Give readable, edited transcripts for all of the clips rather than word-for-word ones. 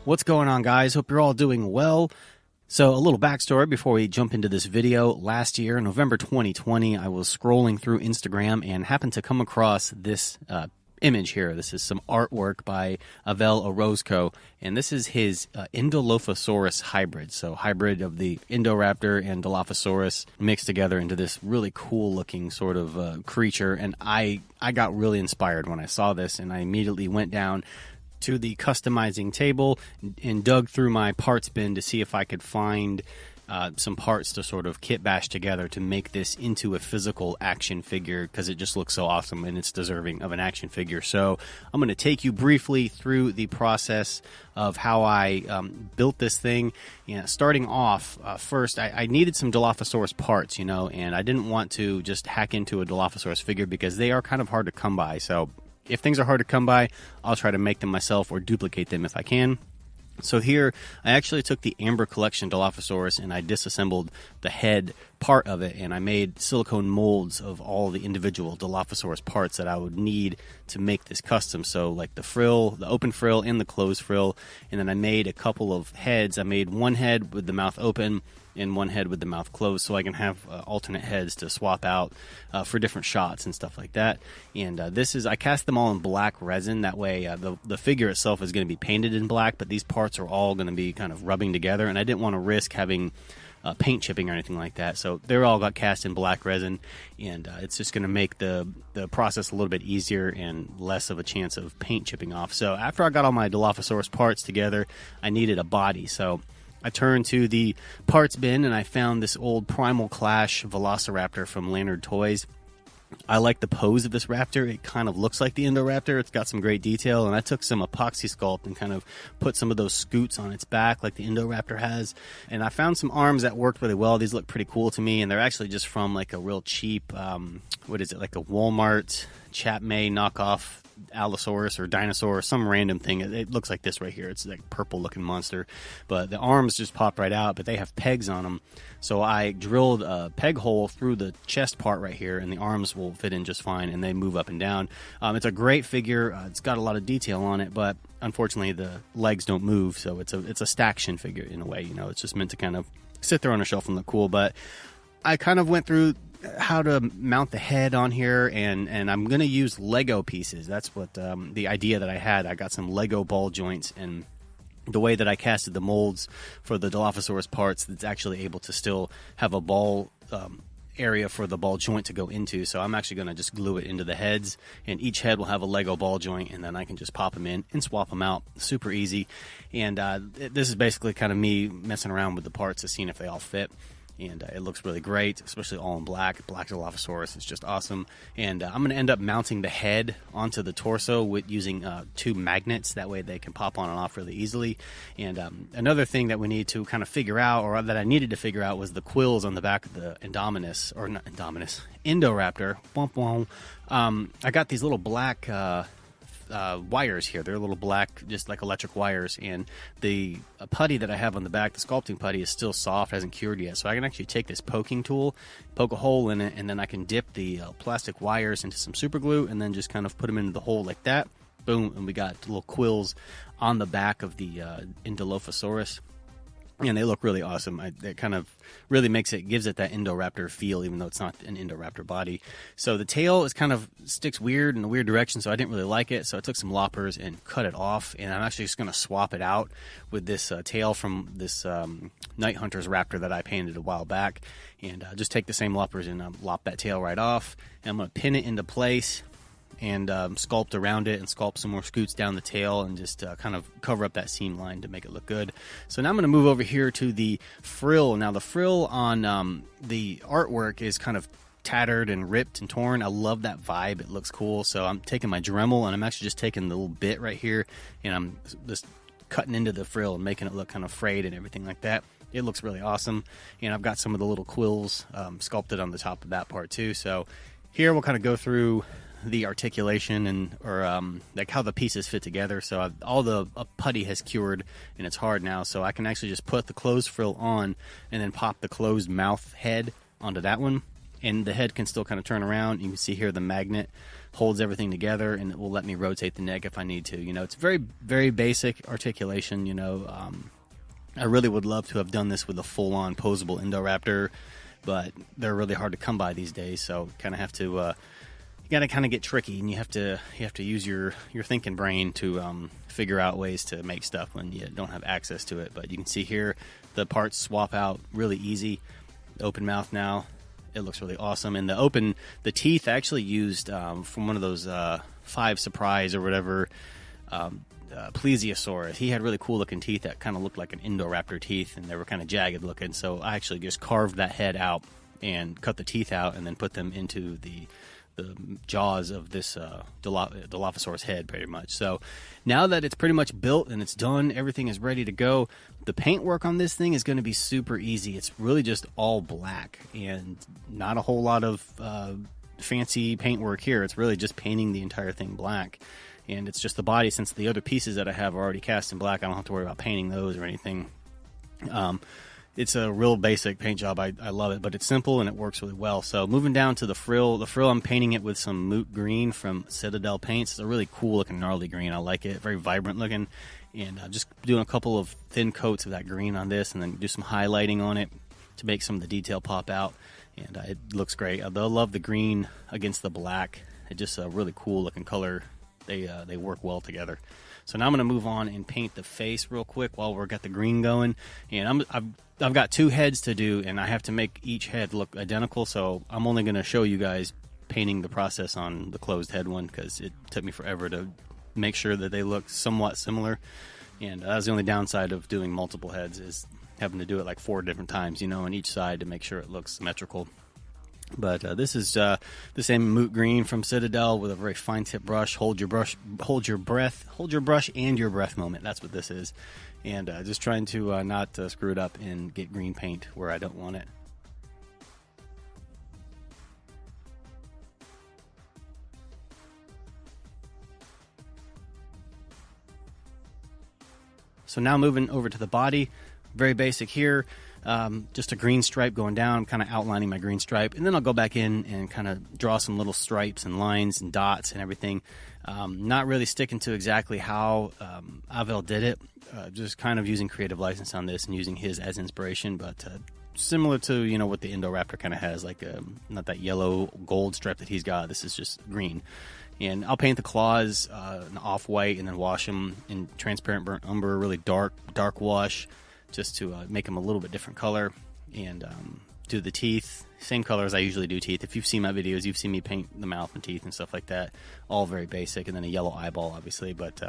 What's going on, guys? Hope you're all doing well. So a little backstory before we jump into this video. Last year, November 2020, I was scrolling through Instagram and happened to come across this image here. This is some artwork by Abel Orozco, and this is his Indolophosaurus hybrid. So hybrid of the Indoraptor and Dilophosaurus mixed together into this really cool looking sort of creature. And I got really inspired when I saw this, and I immediately went down to the customizing table and dug through my parts bin to see if I could find some parts to sort of kit bash together to make this into a physical action figure, because it just looks so awesome and it's deserving of an action figure. So I'm going to take you briefly through the process of how I built this thing. Starting off, first I needed some Dilophosaurus parts, and I didn't want to just hack into a Dilophosaurus figure because they are kind of hard to come by. So if things are hard to come by, I'll try to make them myself or duplicate them if I can. So here, I actually took the Amber Collection Dilophosaurus and I disassembled the head part of it, and I made silicone molds of all the individual Dilophosaurus parts that I would need to make this custom. So like the frill, the open frill, and the closed frill. And then I made a couple of heads. I made one head with the mouth open and one head with the mouth closed, so I can have alternate heads to swap out for different shots and stuff like that. And I cast them all in black resin. That way the figure itself is going to be painted in black, but these parts are all going to be kind of rubbing together, and I didn't want to risk having paint chipping or anything like that. So they all got cast in black resin, and it's just going to make the process a little bit easier and less of a chance of paint chipping off. So after I got all my Dilophosaurus parts together, I needed a body. So I turned to the parts bin and I found this old Primal Clash Velociraptor from Lanyard Toys. I like the pose of this raptor. It kind of looks like the Indoraptor. It's got some great detail, and I took some epoxy sculpt and kind of put some of those scoots on its back like the Indoraptor has. And I found some arms that worked really well. These look pretty cool to me, and they're actually just from like a real cheap, like a Walmart Chapmay knockoff Allosaurus or dinosaur or some random thing. It looks like this right here. It's like purple looking monster, but the arms just pop right out, but they have pegs on them. So I drilled a peg hole through the chest part right here, and the arms will fit in just fine, and they move up and down. It's a great figure. It's got a lot of detail on it, but unfortunately the legs don't move, so it's a staction figure in a way. It's just meant to kind of sit there on a shelf and look cool. But I kind of went through how to mount the head on here, and I'm going to use Lego pieces. That's what the idea that I had. I got some Lego ball joints, and the way that I casted the molds for the Dilophosaurus parts, that's actually able to still have a ball area for the ball joint to go into. So I'm actually going to just glue it into the heads, and each head will have a Lego ball joint, and then I can just pop them in and swap them out. Super easy. And this is basically kind of me messing around with the parts to seeing if they all fit. And it looks really great, especially all in black. Black Dilophosaurus is just awesome. And I'm going to end up mounting the head onto the torso with using 2 magnets. That way they can pop on and off really easily. And another thing that we need to kind of figure out, or that I needed to figure out, was the quills on the back of the Indoraptor. I got these little black wires here. They're little black, just like electric wires, and the putty that I have on the back, the sculpting putty, is still soft, hasn't cured yet. So I can actually take this poking tool, poke a hole in it, and then I can dip the plastic wires into some super glue, and then just kind of put them into the hole like that. Boom, and we got little quills on the back of the Indolophosaurus. And they look really awesome. It kind of really gives it that Indoraptor feel, even though it's not an Indoraptor body. So the tail sticks weird in a weird direction, so I didn't really like it. So I took some loppers and cut it off, and I'm actually just going to swap it out with this tail from this Night Hunter's Raptor that I painted a while back. And just take the same loppers and lop that tail right off. And I'm going to pin it into place and sculpt around it and sculpt some more scoots down the tail and just kind of cover up that seam line to make it look good. So now I'm going to move over here to the frill. Now the frill on the artwork is kind of tattered and ripped and torn. I love that vibe. It looks cool. So I'm taking my Dremel, and I'm actually just taking the little bit right here, and I'm just cutting into the frill and making it look kind of frayed and everything like that. It looks really awesome. And I've got some of the little quills sculpted on the top of that part too. So here we'll kind of go through the articulation or like how the pieces fit together. So all the putty has cured and it's hard now, so I can actually just put the closed frill on and then pop the closed mouth head onto that one, and the head can still kind of turn around. You can see here the magnet holds everything together, and it will let me rotate the neck if I need to. It's very, very basic articulation. I really would love to have done this with a full-on posable Indoraptor, but they're really hard to come by these days. So kind of have to, you got to kind of get tricky, and you have to use your thinking brain to figure out ways to make stuff when you don't have access to it. But you can see here the parts swap out really easy. Open mouth now. It looks really awesome. And the teeth actually used from one of those 5 Surprise or whatever, Plesiosaurus. He had really cool looking teeth that kind of looked like an Indoraptor teeth, and they were kind of jagged looking. So I actually just carved that head out and cut the teeth out and then put them into the jaws of this Dilophosaurus head, pretty much. So now that it's pretty much built and it's done, everything is ready to go. The paint work on this thing is going to be super easy. It's really just all black and not a whole lot of fancy paint work here. It's really just painting the entire thing black, and it's just the body. Since the other pieces that I have are already cast in black, I don't have to worry about painting those or anything. It's a real basic paint job. I love it, but it's simple and it works really well. So moving down to the frill. The frill, I'm painting it with some moot green from Citadel Paints. It's a really cool looking gnarly green. I like it. Very vibrant looking. And just doing a couple of thin coats of that green on this, and then do some highlighting on it to make some of the detail pop out. And it looks great. I love the green against the black. It's just a really cool looking color. They work well together. So now I'm going to move on and paint the face real quick while we've got the green going. And I've got 2 heads to do, and I have to make each head look identical. So I'm only going to show you guys painting the process on the closed head one, because it took me forever to make sure that they look somewhat similar. And that's the only downside of doing multiple heads, is having to do it like 4 different times, on each side to make sure it looks symmetrical. But this is the same moot green from Citadel with a very fine tip brush. Hold your brush and your breath moment. That's what this is. And just trying to not screw it up and get green paint where I don't want it. So now moving over to the body, very basic here. Just a green stripe going down, kind of outlining my green stripe, and then I'll go back in and kind of draw some little stripes and lines and dots and everything. Not really sticking to exactly how Avel did it, just kind of using creative license on this and using his as inspiration, but similar to what the Indoraptor kind of has, like not that yellow gold stripe that he's got. This is just green. And I'll paint the claws in off-white and then wash them in transparent burnt umber, really dark wash, just to make them a little bit different color. And do the teeth, same color as I usually do teeth. If you've seen my videos, you've seen me paint the mouth and teeth and stuff like that. All very basic. And then a yellow eyeball, obviously. But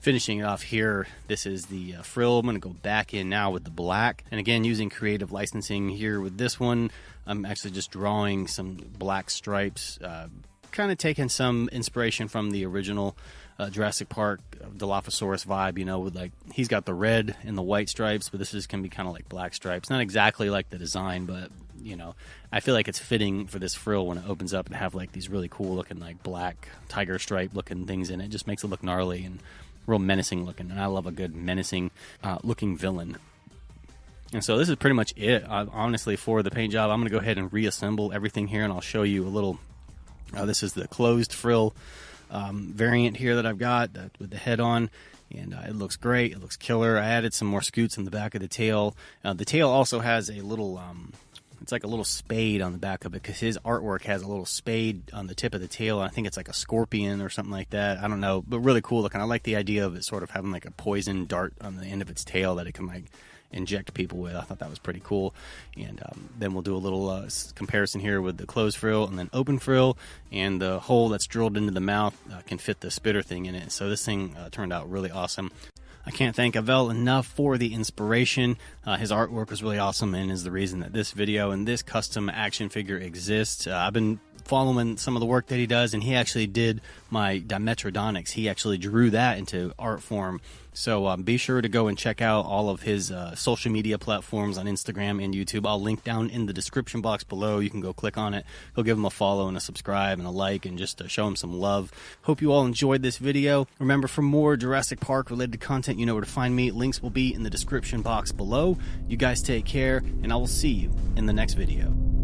finishing it off here, this is the frill. I'm going to go back in now with the black. And again, using creative licensing here with this one, I'm actually just drawing some black stripes, kind of taking some inspiration from the original Jurassic Park Dilophosaurus vibe, with like, he's got the red and the white stripes, but this is going to be kind of like black stripes. Not exactly like the design, but I feel like it's fitting for this frill when it opens up and have like these really cool looking like black tiger stripe looking things in it. Just makes it look gnarly and real menacing looking, and I love a good menacing looking villain. And so this is pretty much it, honestly, for the paint job. I'm going to go ahead and reassemble everything here, and I'll show you a little. This is the closed frill variant here that I've got with the head on, and it looks great. It looks killer. I added some more scoots in the back of the tail. The tail also has a little, it's like a little spade on the back of it, because his artwork has a little spade on the tip of the tail, and I think it's like a scorpion or something like that. I don't know, but really cool looking. I like the idea of it sort of having like a poison dart on the end of its tail that it can like inject people with. I thought that was pretty cool. And then we'll do a little comparison here with the closed frill and then open frill, and the hole that's drilled into the mouth can fit the spitter thing in it. So this thing turned out really awesome. I can't thank Avel enough for the inspiration. His artwork was really awesome and is the reason that this video and this custom action figure exists. I've been following some of the work that he does, and he actually did my Dimetrodonics. He actually drew that into art form. So be sure to go and check out all of his social media platforms on Instagram and YouTube. I'll link down in the description box below. You can go click on it. Go give him a follow and a subscribe and a like, and just show him some love. Hope you all enjoyed this video. Remember, for more Jurassic Park related content, you know where to find me. Links will be in the description box below. You guys take care, and I will see you in the next video.